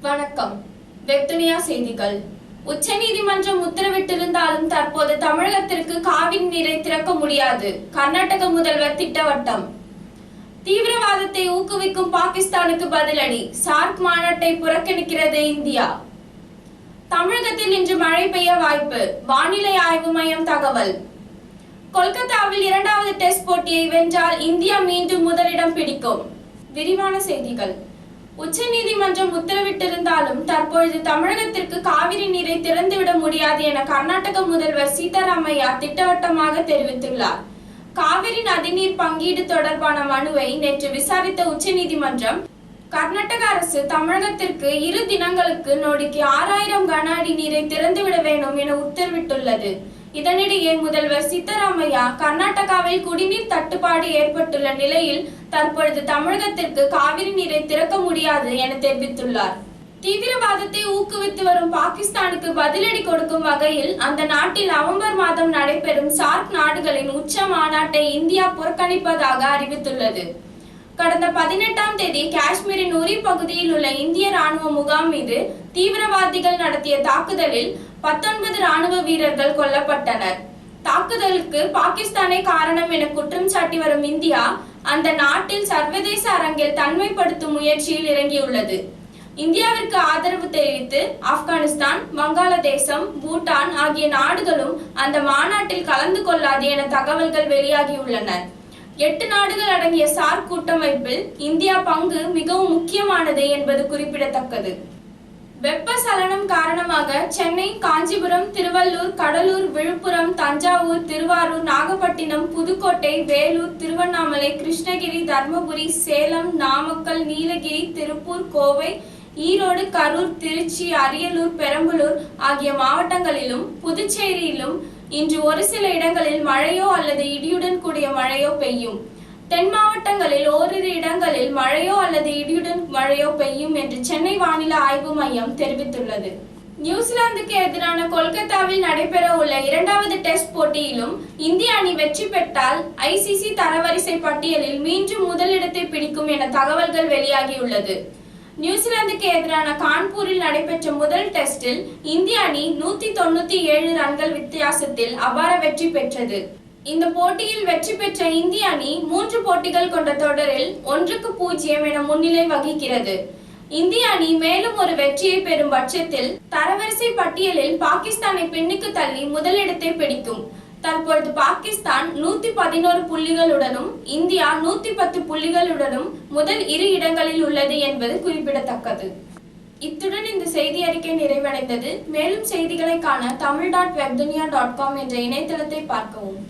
வணக்கம். வெப்துனியா செய்திகள். உச்சநீதிமன்றம் உத்தரவிட்டிருந்தாலும் தற்போது தமிழகத்திற்கு காவிரி நீரை திறக்க முடியாது. கர்நாடக முதல்வர் திட்டவட்டம். தீவிரவாதத்தை ஊக்குவிக்கும் பாகிஸ்தானுக்கு பதிலடி. சார்க் மாநாட்டை புறக்கணிக்கிறது இந்தியா. தமிழகத்தில் இன்று மழை பெய்ய வாய்ப்பு. வானிலை ஆய்வு மையம் தகவல். கொல்கத்தாவில் 2வது டெஸ்ட் போட்டியை வென்றால் இந்தியா மீண்டும் முதலிடம் பிடிக்கும். விரிவான செய்திகள். உச்சநீதிமன்றம் உத்தரவிட்டிருந்தாலும் தற்பொழுது தமிழகத்திற்கு காவிரி நீரை திறந்துவிட முடியாது என கர்நாடக முதல்வர் சீதாராமையா திட்டவட்டமாக தெரிவித்துள்ளார். காவிரி நதிநீர் பங்கீடு தொடர்பான மனுவை நேற்று விசாரித்த உச்சநீதிமன்றம் கர்நாடக அரசு தமிழகத்திற்கு 2 தினங்களுக்கு நொடிக்கு 6000 கன அடி நீரை திறந்துவிட வேண்டும் என உத்தரவிட்டுள்ளது. இதனிடையே முதல்வர் சித்தராமையா கர்நாடகாவில் குடிநீர் தட்டுப்பாடு ஏற்பட்டுள்ள நிலையில் தற்பொழுது தமிழகத்திற்கு காவிரி நீரை திறக்க முடியாது என தெரிவித்துள்ளார். தீவிரவாதத்தை ஊக்குவித்து வரும் பாகிஸ்தானுக்கு பதிலடி கொடுக்கும் வகையில் அந்த நாட்டில் நவம்பர் மாதம் நடைபெறும் சார்க் நாடுகளின் உச்ச மாநாட்டை இந்தியா புறக்கணிப்பதாக அறிவித்துள்ளது. கடந்த 18ஆம் தேதி காஷ்மீரின் உரி பகுதியில் உள்ள இந்திய ராணுவ முகாம் மீது தீவிரவாதிகள் நடத்திய தாக்குதலில் 19 ராணுவ வீரர்கள் கொல்லப்பட்டனர். தாக்குதலுக்கு பாகிஸ்தானே காரணம் என குற்றம் சாட்டி வரும் இந்தியா அந்த நாட்டில் சர்வதேச அரங்கில் தன்மைப்படுத்தும் முயற்சியில் இறங்கியுள்ளது. இந்தியாவிற்கு ஆதரவு தெரிவித்து ஆப்கானிஸ்தான், வங்காளதேசம், பூட்டான் ஆகிய நாடுகளும் அந்த மாநாட்டில் கலந்து கொள்ளாது என தகவல்கள் வெளியாகியுள்ளன. 8 நாடுகள் அடங்கிய சார்க் கூட்டமைப்பில் இந்தியா பங்கு மிகவும் முக்கியமானது என்பது குறிப்பிடத்தக்கது. வெப்பசலனம் காரணமாக சென்னை, காஞ்சிபுரம், திருவள்ளூர், கடலூர், விழுப்புரம், தஞ்சாவூர், திருவாரூர், நாகப்பட்டினம், புதுக்கோட்டை, வேலூர், திருவண்ணாமலை, கிருஷ்ணகிரி, தர்மபுரி, சேலம், நாமக்கல், நீலகிரி, திருப்பூர், கோவை, ஈரோடு, கரூர், திருச்சி, அரியலூர், பெரம்பலூர் ஆகிய மாவட்டங்களிலும் புதுச்சேரியிலும் இன்று ஒரு சில இடங்களில் மழையோ அல்லது இடியுடன் கூடிய மழையோ பெய்யும். தென் மாவட்டங்களில் ஓரிரு இடங்களில் மழையோ அல்லது இடியுடன் மழையோ பெய்யும் என்று சென்னை வானிலை ஆய்வு மையம் தெரிவித்துள்ளது. நியூசிலாந்துக்கு எதிரான கொல்கத்தாவில் நடைபெற உள்ள 2வது டெஸ்ட் போட்டியிலும் இந்திய அணி வெற்றி பெற்றால் ICC தரவரிசை பட்டியலில் மீண்டும் முதலிடத்தை பிடிக்கும் என தகவல்கள் வெளியாகியுள்ளது. நியூசிலாந்துக்கு எதிரான கான்பூரில் நடைபெற்ற முதல் டெஸ்டில் இந்திய அணி 197 ரன்கள் வித்தியாசத்தில் அபார வெற்றி பெற்றது. இந்த போட்டியில் வெற்றி பெற்ற இந்திய அணி 3 போட்டிகள் கொண்ட தொடரில் 1-0 என முன்னிலை வகிக்கிறது. இந்திய அணி மேலும் ஒரு வெற்றியை பெறும் பட்சத்தில் தரவரிசை பட்டியலில் பாகிஸ்தானை பின்னுக்கு தள்ளி முதலிடத்தை பிடிக்கும். தற்பொழுது பாகிஸ்தான் 111 புள்ளிகளுடனும் இந்தியா 110 புள்ளிகளுடனும் முதல் 2 இடங்களில் உள்ளது என்பது குறிப்பிடத்தக்கது. இத்துடன் இந்த செய்தி அறிக்கை நிறைவடைந்தது. மேலும் செய்திகளை காண tamil.webdunia.com என்ற இணையதளத்தை பார்க்கவும்.